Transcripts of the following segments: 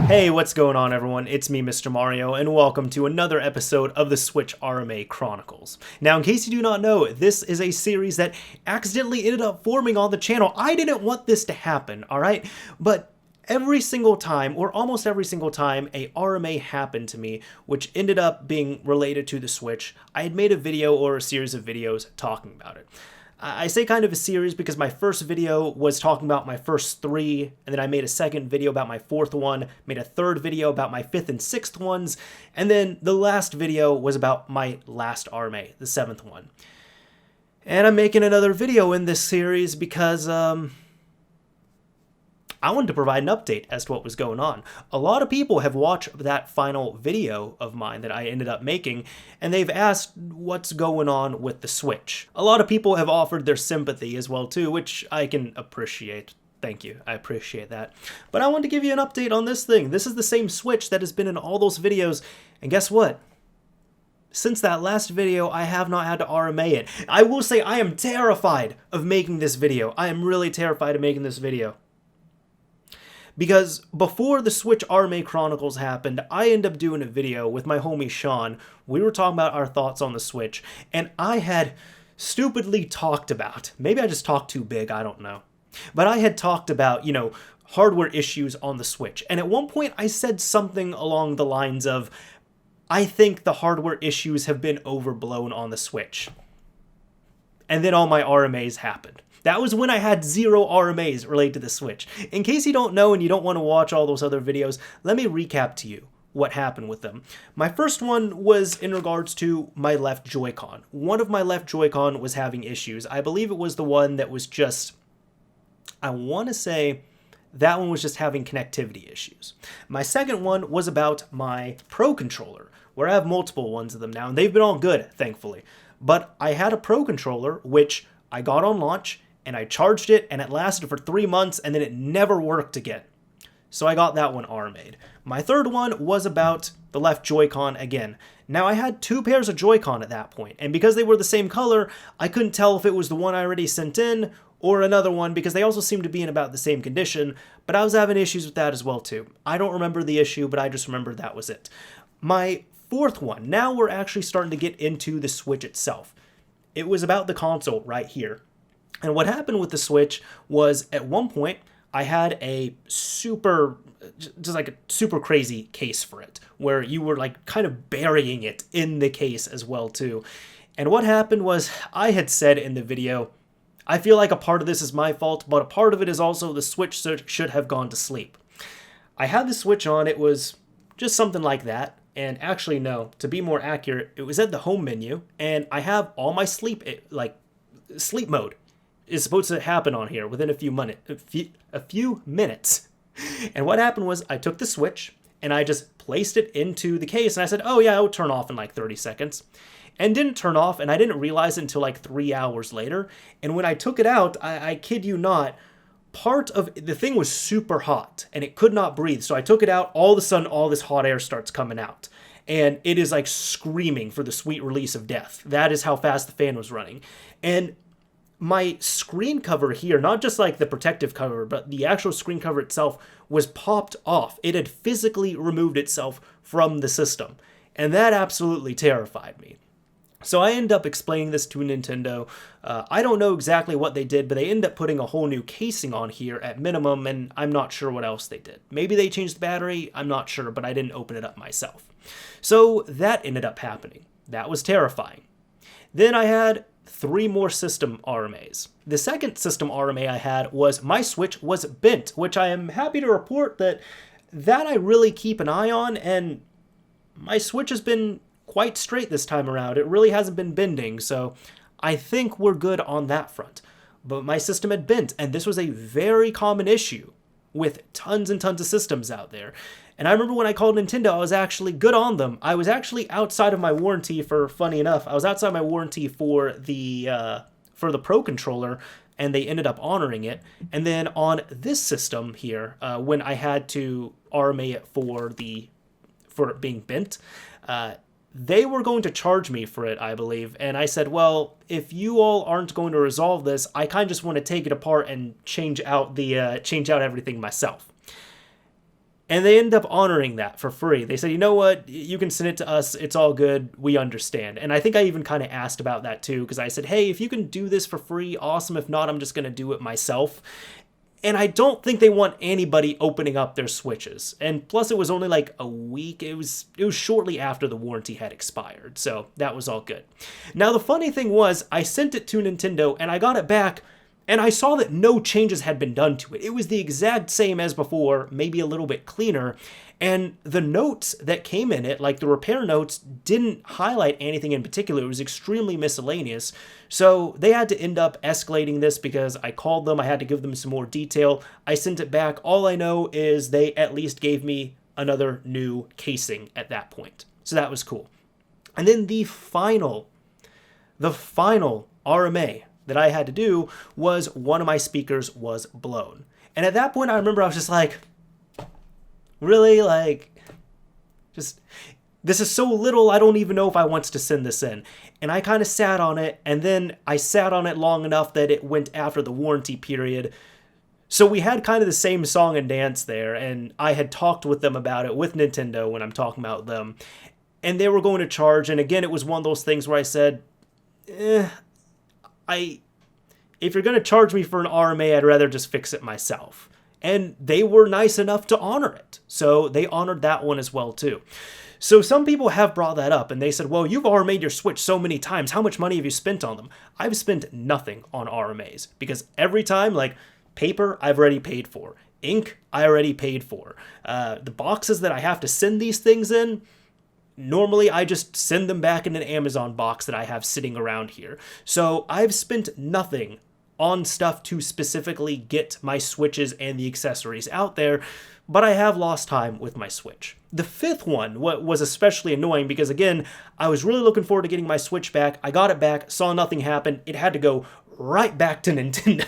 Hey, what's going on everyone? It's me, Mr. Mario, and welcome to another episode of the Switch RMA Chronicles. Now, in case you do not know, this is a series that accidentally ended up forming on the channel. I didn't want this to happen, alright? But every single time, or almost every single time, a RMA happened to me, which ended up being related to the Switch, I had made a video or a series of videos talking about it. I say kind of a series because my first video was talking about my first three, and then I made a second video about my fourth one, made a third video about my fifth and sixth ones, and then the last video was about my last RMA, the seventh one. And I'm making another video in this series because, I wanted to provide an update as to what was going on. A lot of people have watched that final video of mine that I ended up making, and they've asked what's going on with the Switch. A lot of people have offered their sympathy as well too, which I can appreciate. Thank you, I appreciate that. But I wanted to give you an update on this thing. This is the same Switch that has been in all those videos, and guess what? Since that last video, I have not had to RMA it. I will say I am terrified of making this video. I am really terrified of making this video. Because before the Switch RMA Chronicles happened, I ended up doing a video with my homie Sean. We were talking about our thoughts on the Switch, and I had stupidly talked about, maybe I just talked too big, I don't know. But I had talked about, hardware issues on the Switch. And at one point I said something along the lines of, I think the hardware issues have been overblown on the Switch. And then all my RMAs happened. That was when I had 0 RMAs related to the Switch. In case you don't know and you don't want to watch all those other videos, let me recap to you what happened with them. My first one was in regards to my left Joy-Con. One of my left Joy-Con was having issues. I believe it was the one that was just, I want to say that one was just having connectivity issues. My second one was about my Pro controller, where I have multiple ones of them now, and they've been all good, thankfully. But I had a Pro controller, which I got on launch, and I charged it, and it lasted for 3 months, and then it never worked again. So I got that one RMA'd. My third one was about the left Joy-Con again. Now I had 2 pairs of Joy-Con at that point, and because they were the same color, I couldn't tell if it was the one I already sent in, or another one, because they also seemed to be in about the same condition, but I was having issues with that as well too. I don't remember the issue, but I just remember that was it. My fourth one, now we're actually starting to get into the Switch itself. It was about the console right here. And what happened with the Switch was at one point I had a super crazy case for it, where you were like kind of burying it in the case as well too. And what happened was I had said in the video, I feel like a part of this is my fault, but a part of it is also the Switch should have gone to sleep. I had the Switch on, it was just something like that. And actually, no, to be more accurate, it was at the home menu, and I have all my sleep mode is supposed to happen on here within a few minutes. And what happened was I took the Switch and I just placed it into the case, and I said, oh yeah, it would turn off in like 30 seconds. And didn't turn off, and I didn't realize it until like 3 hours later. And when I took it out, I kid you not, part of the thing was super hot and it could not breathe. So I took it out, all of a sudden all this hot air starts coming out. And it is like screaming for the sweet release of death. That is how fast the fan was running. And my screen cover here, not just like the protective cover, but the actual screen cover itself was popped off. It had physically removed itself from the system. And that absolutely terrified me. So I ended up explaining this to Nintendo. I don't know exactly what they did, but they ended up putting a whole new casing on here at minimum, and I'm not sure what else they did. Maybe they changed the battery, I'm not sure, but I didn't open it up myself. So that ended up happening. That was terrifying. Then I had 3 more system RMAs. The second system RMA I had was my Switch was bent, which I am happy to report that I really keep an eye on, and my Switch has been quite straight this time around. It really hasn't been bending, so I think we're good on that front. But my system had bent, and this was a very common issue with tons and tons of systems out there. And I remember when I called Nintendo, I was actually good on them. I was actually outside of my warranty funny enough, I was outside my warranty for the Pro controller, and they ended up honoring it. And then on this system here, when I had to RMA it for it being bent, they were going to charge me for it, I believe. And I said, well, if you all aren't going to resolve this, I kind of just want to take it apart and change out everything myself. And they ended up honoring that for free. They said, you know what, you can send it to us. It's all good. We understand. And I think I even kind of asked about that too, because I said, hey, if you can do this for free, awesome. If not, I'm just going to do it myself. And I don't think they want anybody opening up their Switches. And plus, it was only like a week. It was shortly after the warranty had expired. So that was all good. Now, the funny thing was, I sent it to Nintendo and I got it back, and I saw that no changes had been done to it. It was the exact same as before, maybe a little bit cleaner. And the notes that came in it, like the repair notes, didn't highlight anything in particular. It was extremely miscellaneous. So they had to end up escalating this because I called them. I had to give them some more detail. I sent it back. All I know is they at least gave me another new casing at that point. So that was cool. And then the final RMA that I had to do was one of my speakers was blown. And at that point, I remember I was just like, really? Like, just, this is so little, I don't even know if I want to send this in. And I kind of sat on it, and then I sat on it long enough that it went after the warranty period. So we had kind of the same song and dance there, and I had talked with them about it, with Nintendo when I'm talking about them. And they were going to charge, and again, it was one of those things where I said, if you're going to charge me for an RMA, I'd rather just fix it myself. And they were nice enough to honor it. So they honored that one as well too. So some people have brought that up and they said, well, you've RMA'd your Switch so many times. How much money have you spent on them? I've spent nothing on RMAs because every time, like paper, I've already paid for. Ink, I already paid for. The boxes that I have to send these things in, normally, I just send them back in an Amazon box that I have sitting around here. So I've spent nothing on stuff to specifically get my Switches and the accessories out there, but I have lost time with my Switch. The fifth one was especially annoying because, again, I was really looking forward to getting my Switch back. I got it back, saw nothing happen. It had to go right back to Nintendo.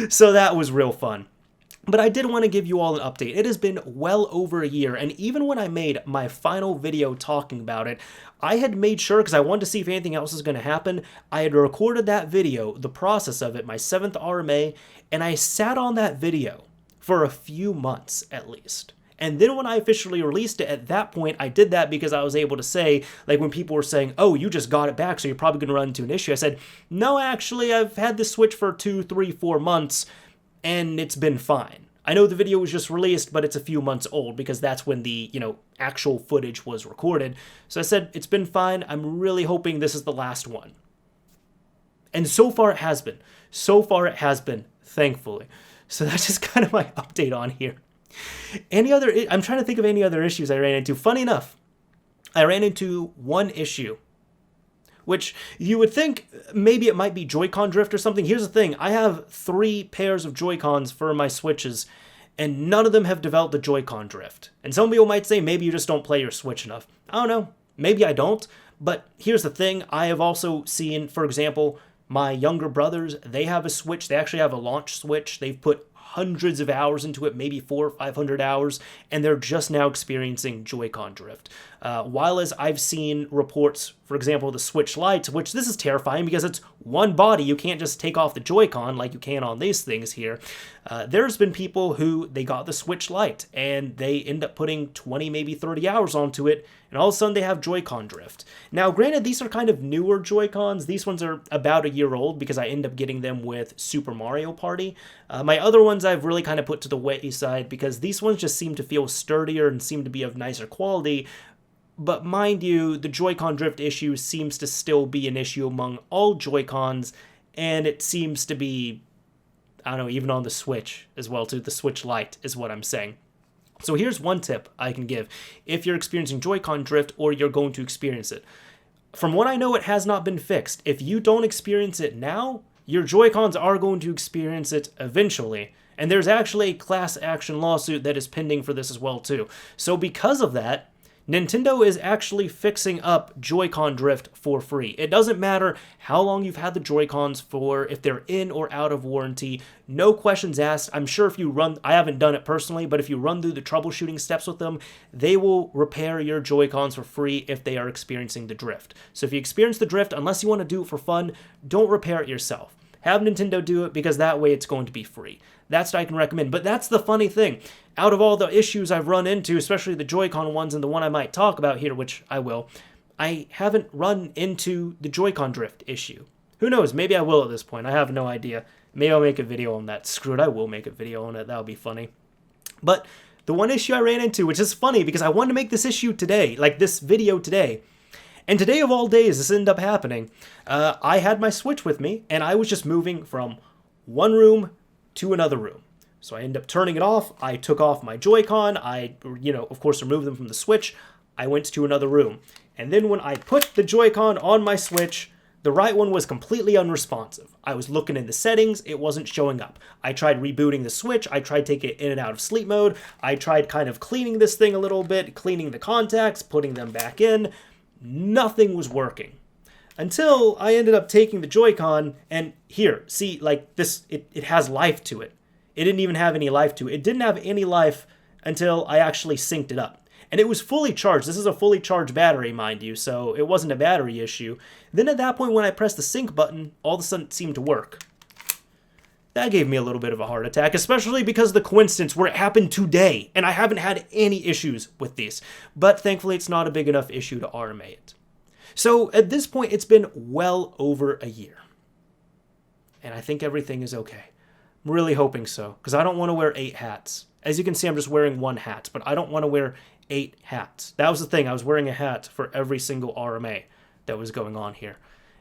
So that was real fun. But I did want to give you all an update. It has been well over a year, and even when I made my final video talking about it, I had made sure, because I wanted to see if anything else was going to happen, I had recorded that video, the process of it, my 7th RMA, and I sat on that video for a few months at least. And then when I officially released it, at that point, I did that because I was able to say, like when people were saying, oh, you just got it back, so you're probably going to run into an issue. I said, no, actually, I've had this Switch for 2, 3, 4 months, and it's been fine. I know the video was just released, but it's a few months old because that's when the, actual footage was recorded. So I said, it's been fine. I'm really hoping this is the last one. And so far it has been. Thankfully. So that's just kind of my update on here. I'm trying to think of any other issues I ran into. Funny enough, I ran into one issue, which you would think maybe it might be Joy-Con drift or something. Here's the thing. I have 3 pairs of Joy-Cons for my Switches, and none of them have developed the Joy-Con drift. And some people might say maybe you just don't play your Switch enough. I don't know. Maybe I don't. But here's the thing. I have also seen, for example, my younger brothers, they have a Switch. They actually have a launch Switch. They've put hundreds of hours into it, maybe 400 or 500 hours, and they're just now experiencing Joy-Con drift. While as I've seen reports, for example, the Switch Lite, which this is terrifying because it's one body, you can't just take off the Joy-Con like you can on these things here. There's been people who, they got the Switch Lite, and they end up putting 20, maybe 30 hours onto it, and all of a sudden they have Joy-Con drift. Now, granted, these are kind of newer Joy-Cons. These ones are about a year old because I end up getting them with Super Mario Party. My other ones I've really kind of put to the wayside because these ones just seem to feel sturdier and seem to be of nicer quality. But mind you, the Joy-Con drift issue seems to still be an issue among all Joy-Cons, and it seems to be, I don't know, even on the Switch as well too. The Switch Lite is what I'm saying. So here's one tip I can give if you're experiencing Joy-Con drift or you're going to experience it. From what I know, it has not been fixed. If you don't experience it now, your Joy-Cons are going to experience it eventually. And there's actually a class action lawsuit that is pending for this as well too. So because of that, Nintendo is actually fixing up Joy-Con drift for free. It doesn't matter how long you've had the Joy-Cons for, if they're in or out of warranty, no questions asked. I'm sure if you run, I haven't done it personally, but if you run through the troubleshooting steps with them, they will repair your Joy-Cons for free if they are experiencing the drift. So if you experience the drift, unless you want to do it for fun, don't repair it yourself. Have Nintendo do it, because that way it's going to be free. That's what I can recommend. But that's the funny thing. Out of all the issues I've run into, especially the Joy-Con ones and the one I might talk about here, which I will, I haven't run into the Joy-Con drift issue. Who knows? Maybe I will at this point. I have no idea. Maybe I'll make a video on that. Screw it, I will make a video on it. That'll be funny. But the one issue I ran into, which is funny because I wanted to make this issue today, like this video today, and today of all days, this ended up happening. I had my Switch with me, and I was just moving from one room to another room. So I ended up turning it off. I took off my Joy-Con. I, of course, removed them from the Switch. I went to another room. And then when I put the Joy-Con on my Switch, the right one was completely unresponsive. I was looking in the settings. It wasn't showing up. I tried rebooting the Switch. I tried taking it in and out of sleep mode. I tried kind of cleaning this thing a little bit, cleaning the contacts, putting them back in. Nothing was working. Until I ended up taking the Joy-Con, and here, see, like this, it has life to it. It didn't even have any life to it. It didn't have any life until I actually synced it up. And it was fully charged. This is a fully charged battery, mind you, so it wasn't a battery issue. Then at that point, when I pressed the sync button, all of a sudden it seemed to work. That gave me a little bit of a heart attack, especially because of the coincidence where it happened today, and I haven't had any issues with these. But thankfully, it's not a big enough issue to RMA it. So at this point, it's been well over a year. And I think everything is okay. I'm really hoping so, because I don't want to wear 8 hats. As you can see, I'm just wearing 1 hat, but I don't want to wear 8 hats. That was the thing. I was wearing a hat for every single RMA that was going on here.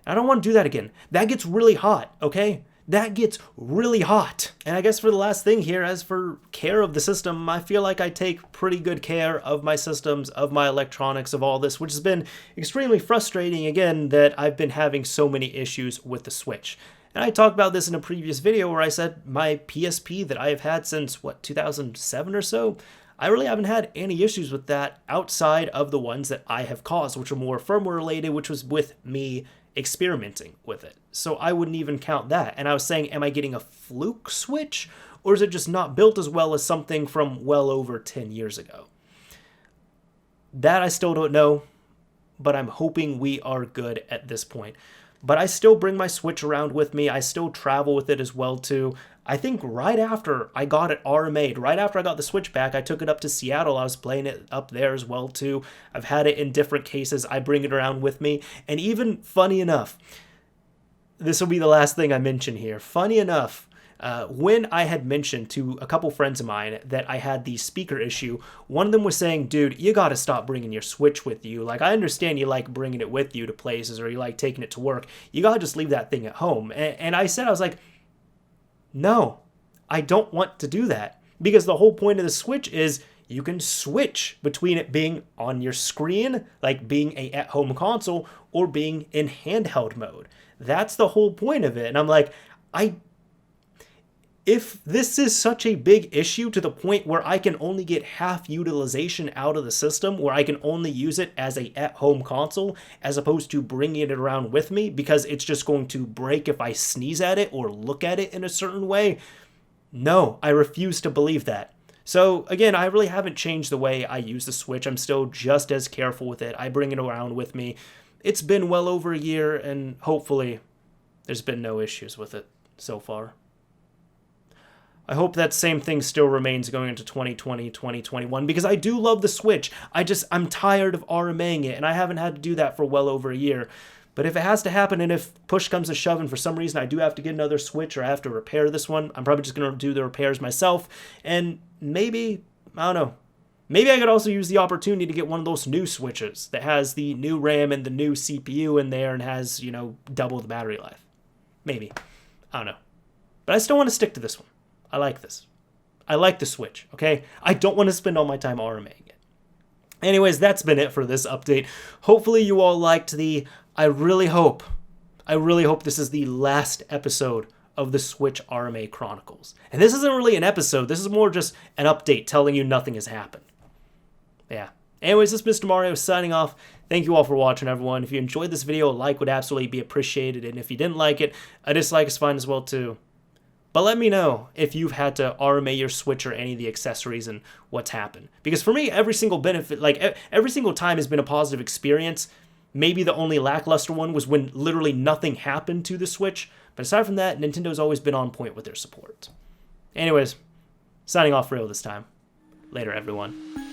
I don't want to do that again. That gets really hot, okay? That gets really hot. And I guess for the last thing here, as for care of the system, I feel like I take pretty good care of my systems, of my electronics, of all this, which has been extremely frustrating, again, that I've been having so many issues with the Switch. And I talked about this in a previous video where I said my PSP that I have had since, 2007 or so, I really haven't had any issues with that outside of the ones that I have caused, which are more firmware related, which was with me experimenting with it. So I wouldn't even count that. And I was saying, am I getting a fluke Switch? Or is it just not built as well as something from well over 10 years ago? That I still don't know, but I'm hoping we are good at this point. But I still bring my Switch around with me. I still travel with it as well, too. I think right after I got it RMA'd, right after I got the Switch back, I took it up to Seattle. I was playing it up there as well, too. I've had it in different cases. I bring it around with me. And even, funny enough, this will be the last thing I mention here. Funny enough, when I had mentioned to a couple friends of mine that I had the speaker issue, one of them was saying, dude, you got to stop bringing your Switch with you. Like, I understand you like bringing it with you to places or you like taking it to work. You got to just leave that thing at home. And I said, I was like, no, I don't want to do that. Because the whole point of the Switch is you can switch between it being on your screen, like being a at-home console, or being in handheld mode. That's the whole point of it. And I'm like, if this is such a big issue to the point where I can only get half utilization out of the system, where I can only use it as a at-home console, as opposed to bringing it around with me because it's just going to break if I sneeze at it or look at it in a certain way, no, I refuse to believe that. So again, I really haven't changed the way I use the Switch. I'm still just as careful with it. I bring it around with me. It's been well over a year, and hopefully there's been no issues with it so far. I hope that same thing still remains going into 2020, 2021, because I do love the Switch. I'm tired of RMAing it, and I haven't had to do that for well over a year. But if it has to happen, and if push comes to shove, and for some reason I do have to get another Switch, or I have to repair this one, I'm probably just going to do the repairs myself. And maybe, I don't know, maybe I could also use the opportunity to get one of those new Switches that has the new RAM and the new CPU in there and has, double the battery life. Maybe. I don't know. But I still want to stick to this one. I like this. I like the Switch, okay? I don't want to spend all my time RMAing it. Anyways, that's been it for this update. Hopefully you all liked I really hope this is the last episode of the Switch RMA Chronicles. And this isn't really an episode. This is more just an update telling you nothing has happened. Yeah. Anyways, this is Mr. Mario signing off. Thank you all for watching, everyone. If you enjoyed this video, a like would absolutely be appreciated, and if you didn't like it, a dislike is fine as well too. But let me know if you've had to RMA your Switch or any of the accessories and what's happened. Because for me, every single benefit, like every single time has been a positive experience. Maybe the only lackluster one was when literally nothing happened to the Switch. But aside from that, Nintendo's always been on point with their support. Anyways, signing off for real this time. Later, everyone.